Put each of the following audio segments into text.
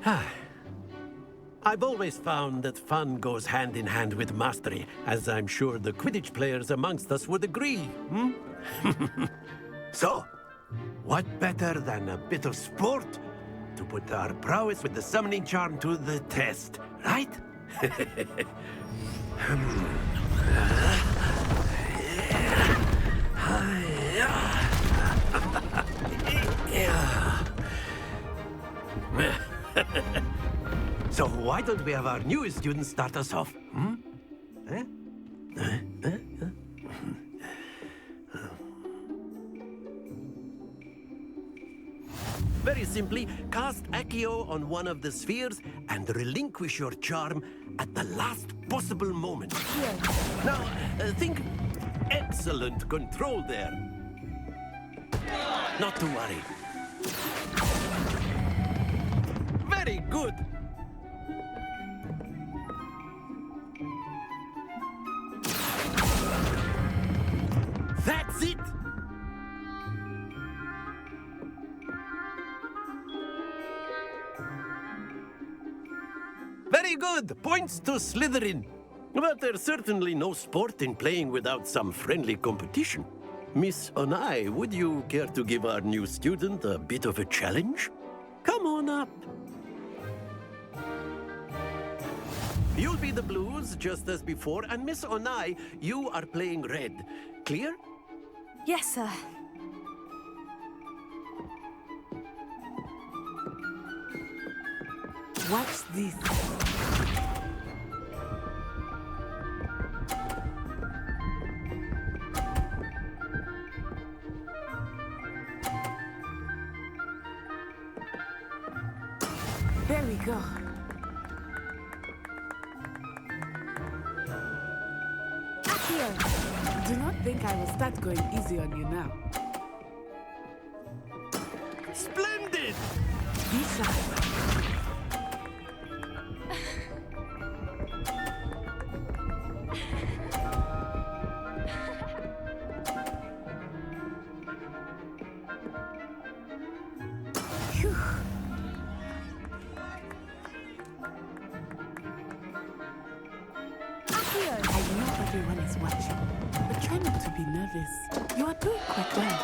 I've always found that fun goes hand in hand with mastery, as I'm sure the Quidditch players amongst us would agree, So, what better than a bit of sport to put our prowess with the summoning charm to the test, right? So why don't we have our newest student start us off? Very simply, cast Accio on one of the spheres and relinquish your charm at the last possible moment. Here. Now, think excellent control there. Not to worry. Very good. That's it. Very good. Points to Slytherin. But there's certainly no sport in playing without some friendly competition. Miss Onai, would you care to give our new student a bit of a challenge? Come on up. You'll be the blues, just as before, and Miss Onai, you are playing red. Clear? Yes, sir. Watch this. There we go. Here. Do not think I will start going easy on you now. Splendid! Be sharp. Phew. Here. I know everyone is watching, but try not to be nervous. You are doing quite well.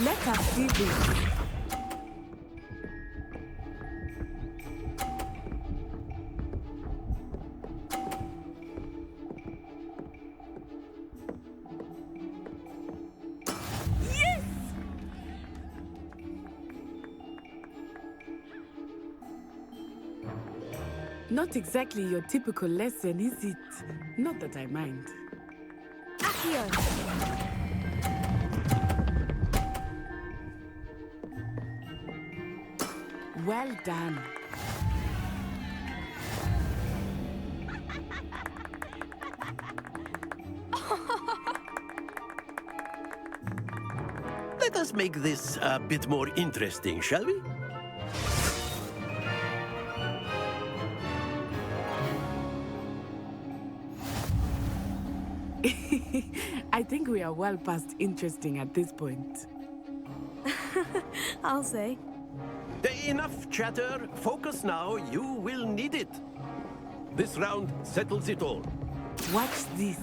Let us see this. Yes! Not exactly your typical lesson, is it? Not that I mind. Here. Well done. Let us make this a bit more interesting, shall we? I think we are well past interesting at this point. I'll say. Enough chatter. Focus now. You will need it. This round settles it all. Watch this.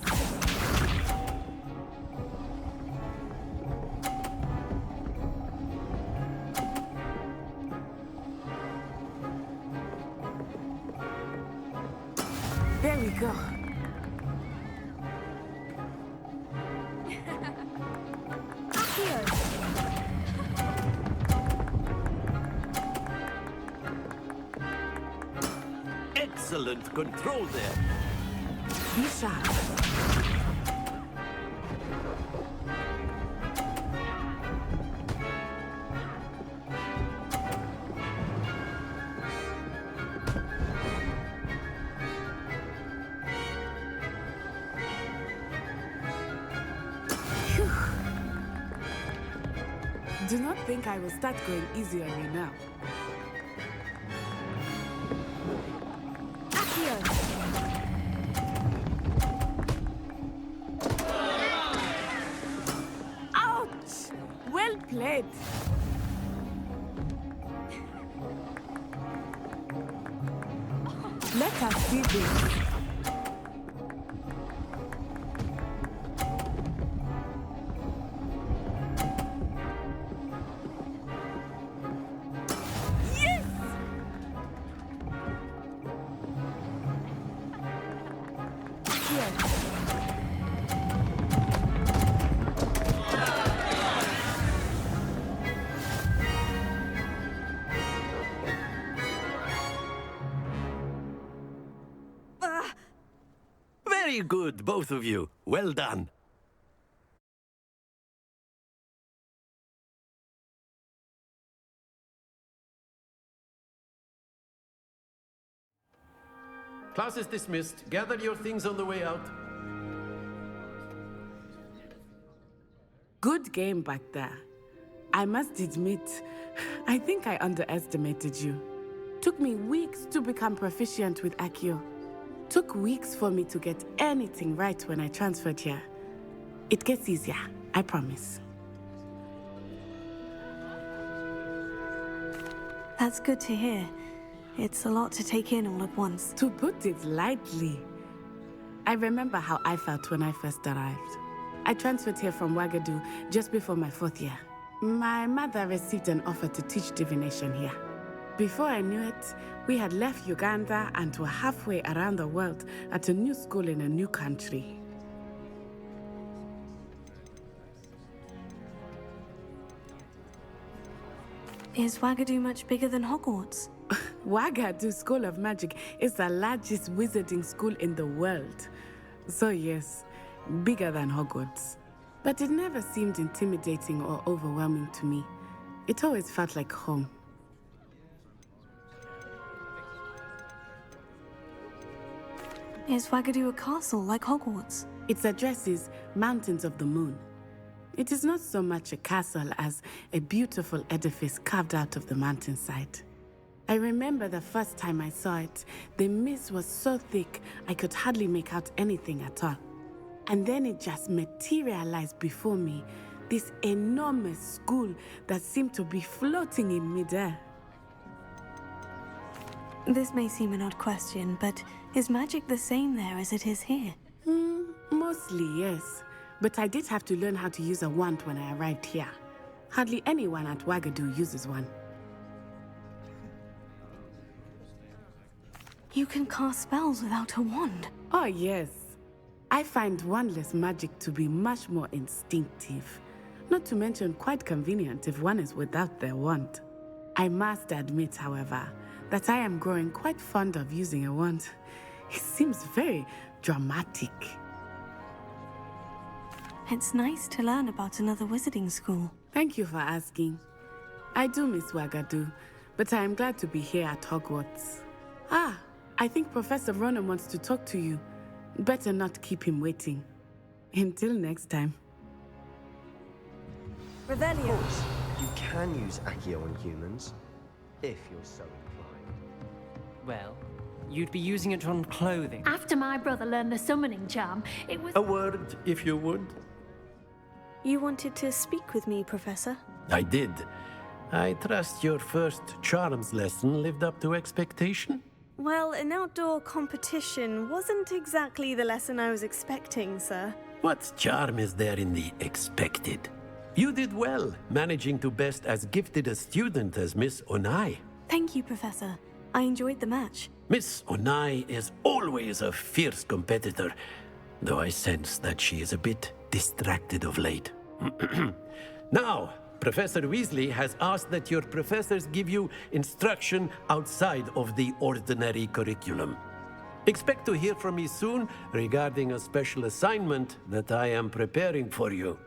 There we go. Here. Excellent control there. Be sharp. Phew. Do not think I will start going easy on you now. Here. Ouch! Well played. Let us see this. Very good, both of you. Well done. Class is dismissed. Gather your things on the way out. Good game back there. I must admit, I think I underestimated you. Took me weeks to become proficient with Accio. Took weeks for me to get anything right when I transferred here. It gets easier, I promise. That's good to hear. It's a lot to take in all at once. To put it lightly, I remember how I felt when I first arrived. I transferred here from Ouagadougou just before my 4th year. My mother received an offer to teach divination here. Before I knew it, we had left Uganda and were halfway around the world at a new school in a new country. Is Ouagadougou much bigger than Hogwarts? Ouagadougou School of Magic is the largest wizarding school in the world. So yes, bigger than Hogwarts. But it never seemed intimidating or overwhelming to me. It always felt like home. Is Ouagadougou a castle like Hogwarts? Its address is Mountains of the Moon. It is not so much a castle as a beautiful edifice carved out of the mountainside. I remember the first time I saw it, the mist was so thick I could hardly make out anything at all. And then it just materialized before me, this enormous school that seemed to be floating in midair. This may seem an odd question, but is magic the same there as it is here? Mostly, yes. But I did have to learn how to use a wand when I arrived here. Hardly anyone at Ouagadougou uses one. You can cast spells without a wand. Oh, yes. I find wandless magic to be much more instinctive. Not to mention quite convenient if one is without their wand. I must admit, however, that I am growing quite fond of using a wand. It seems very dramatic. It's nice to learn about another wizarding school. Thank you for asking. I do miss Ouagadougou, but I am glad to be here at Hogwarts. Ah, I think Professor Ronan wants to talk to you. Better not keep him waiting. Until next time. Revelio. You can use Accio on humans, if you're so inclined. Well, you'd be using it on clothing. After my brother learned the summoning charm, it was... A word, if you would. You wanted to speak with me, Professor? I did. I trust your first charms lesson lived up to expectation? Well, an outdoor competition wasn't exactly the lesson I was expecting, sir. What charm is there in the expected? You did well, managing to best as gifted a student as Miss Onai. Thank you, Professor. I enjoyed the match. Miss Onai is always a fierce competitor, though I sense that she is a bit distracted of late. Now, Professor Weasley has asked that your professors give you instruction outside of the ordinary curriculum. Expect to hear from me soon regarding a special assignment that I am preparing for you.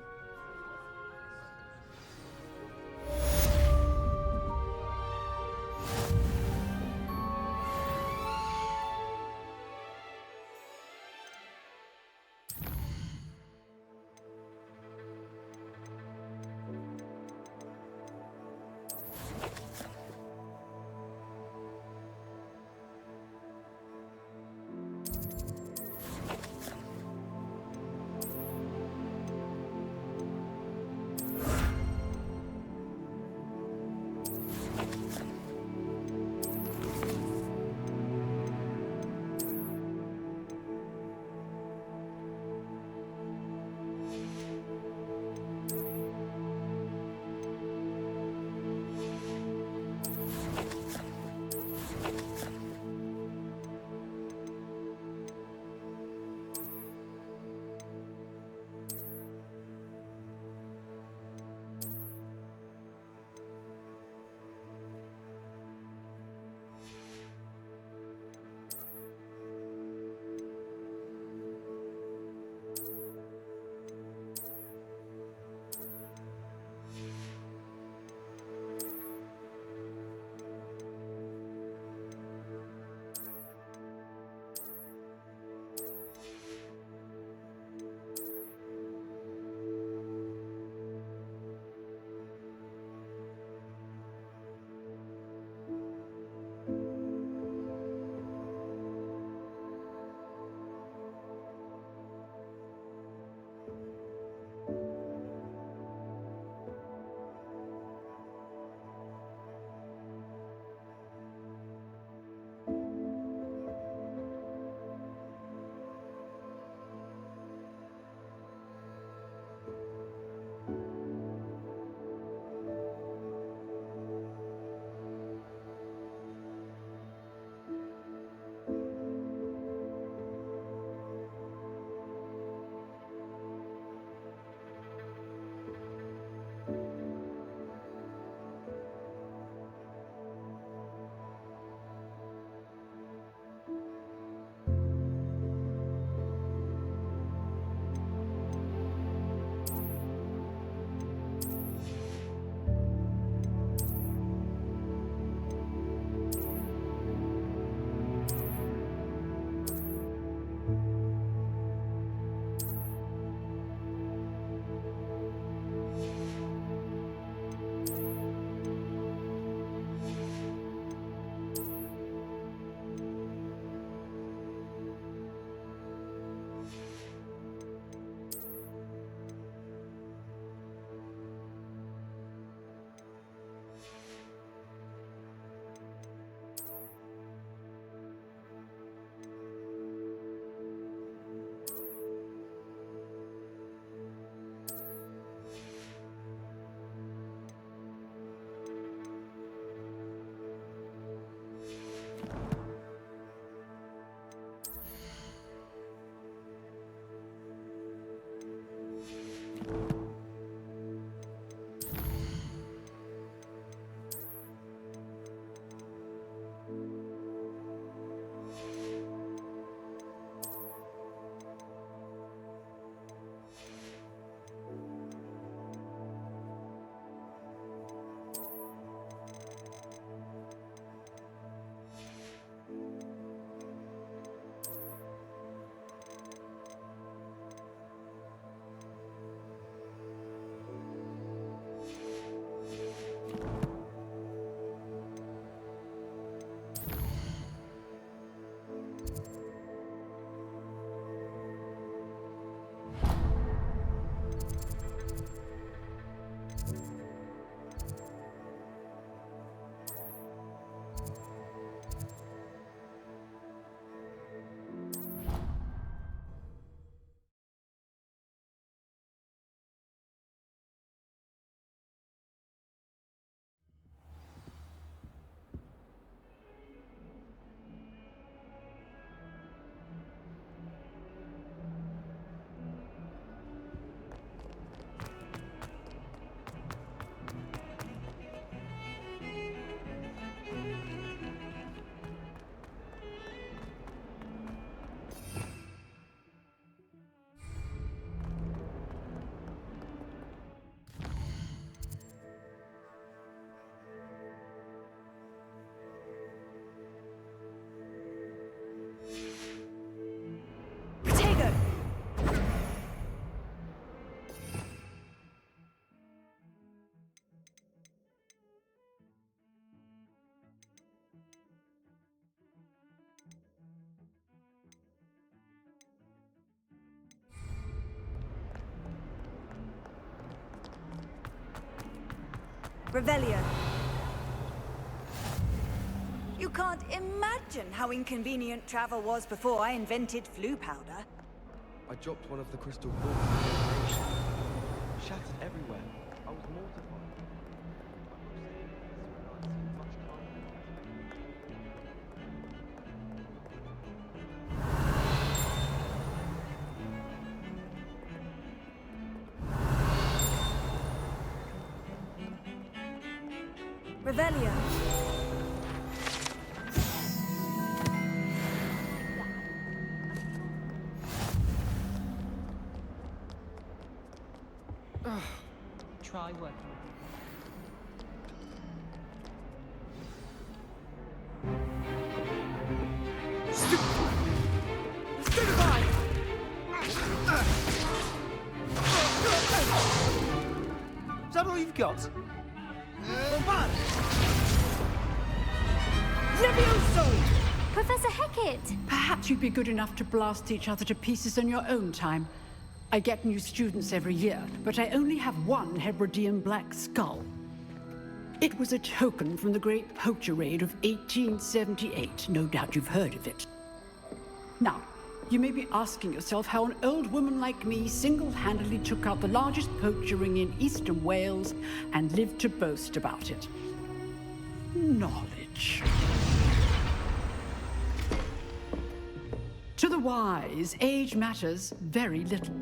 Revelio. You can't imagine how inconvenient travel was before I invented flu powder. I dropped one of the crystal balls in the ocean. Shattered everywhere. I was mortified. Revelio. Try working. Is that all you've got? Professor Hecat! Perhaps you'd be good enough to blast each other to pieces in your own time. I get new students every year, but I only have one Hebridean black skull. It was a token from the Great Poacher Raid of 1878. No doubt you've heard of it. Now, you may be asking yourself how an old woman like me single-handedly took out the largest poacher ring in eastern Wales and lived to boast about it. Knowledge. To the wise, age matters very little.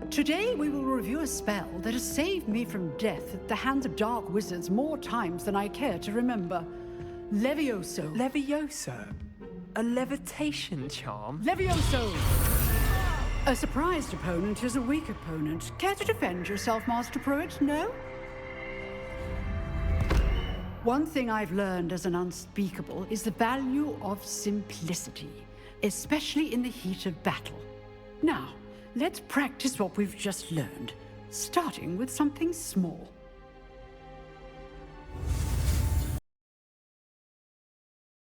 Today we will review a spell that has saved me from death at the hands of dark wizards more times than I care to remember. Levioso. Levioso? A levitation charm? Levioso! A surprised opponent is a weak opponent. Care to defend yourself, Master Pruitt? No? One thing I've learned as an unspeakable is the value of simplicity, especially in the heat of battle. Now, let's practice what we've just learned, starting with something small.